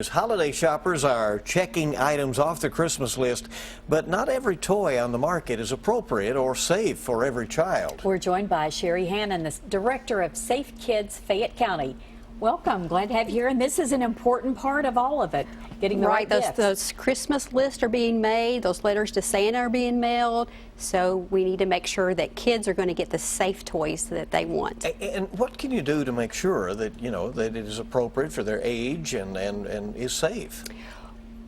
Holiday shoppers are checking items off the Christmas list, but not every toy on the market is appropriate or safe for every child. We're joined by Sherry Hannon, the director of Safe Kids Fayette County. Welcome, glad to have you here, and this is an important part of all of it, getting the right gifts. Those Christmas lists are being made, those letters to Santa are being mailed, so we need to make sure that kids are going to get the safe toys that they want. And what can you do to make sure that, that it is appropriate for their age and is safe?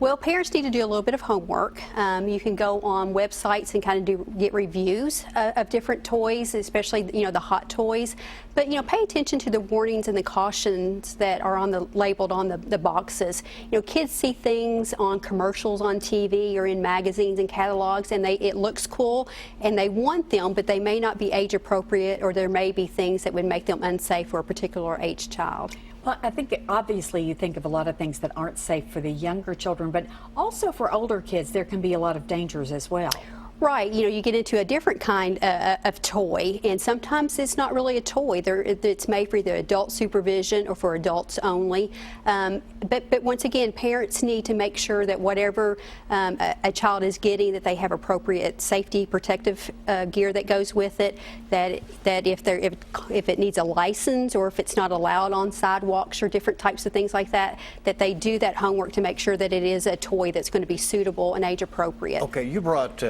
Well, parents need to do a little bit of homework. You can go on websites and kind of get reviews of different toys, especially the hot toys. But pay attention to the warnings and the cautions that are labeled on the boxes. Kids see things on commercials on TV or in magazines and catalogs, and it looks cool, and they want them, but they may not be age appropriate, or there may be things that would make them unsafe for a particular age child. Well, I think obviously you think of a lot of things that aren't safe for the younger children, but also for older kids there can be a lot of dangers as well. Right, you get into a different kind of toy, and sometimes it's not really a toy. It's made for either adult supervision or for adults only. But once again, parents need to make sure that whatever a child is getting, that they have appropriate safety protective gear that goes with it. That if it needs a license, or if it's not allowed on sidewalks or different types of things like that, that they do that homework to make sure that it is a toy that's going to be suitable and age appropriate. Okay, you brought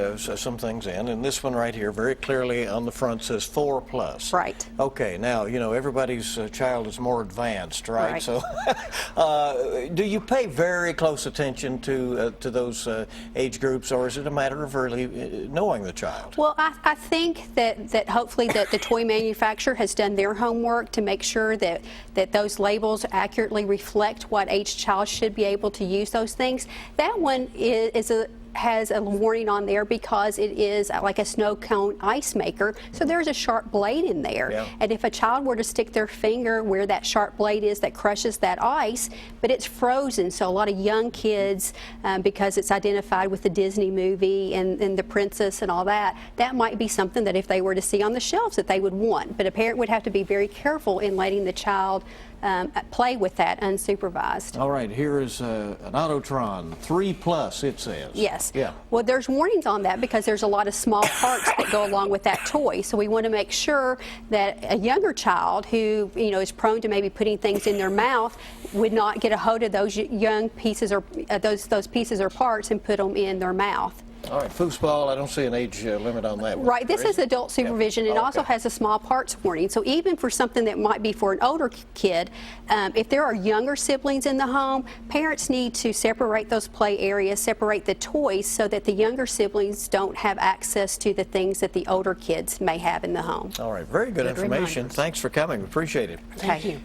some things in, and this one right here very clearly on the front says 4+. Right. Okay, now everybody's child is more advanced, right? So do you pay very close attention to those age groups, or is it a matter of really knowing the child? Well, I think that hopefully that the toy manufacturer has done their homework to make sure that those labels accurately reflect what age child should be able to use those things. That one has a warning on there because it is like a snow cone ice maker, so there's a sharp blade in there. Yeah. And if a child were to stick their finger where that sharp blade is that crushes that ice, but it's frozen, so a lot of young kids, because it's identified with the Disney movie and the princess and all that, that might be something that if they were to see on the shelves that they would want. But a parent would have to be very careful in letting the child play with that unsupervised. All right, here is an Autotron 3+, it says. Yes. Yeah. Well, there's warnings on that because there's a lot of small parts that go along with that toy. So we want to make sure that a younger child who is prone to maybe putting things in their mouth would not get a hold of those young pieces or those pieces or parts and put them in their mouth. All right, foosball, I don't see an age limit on that one. Right, this is adult supervision. Yep. It also has a small parts warning. So even for something that might be for an older kid, if there are younger siblings in the home, parents need to separate those play areas, separate the toys, so that the younger siblings don't have access to the things that the older kids may have in the home. All right, very good information. Reminders. Thanks for coming. We appreciate it. Thank you.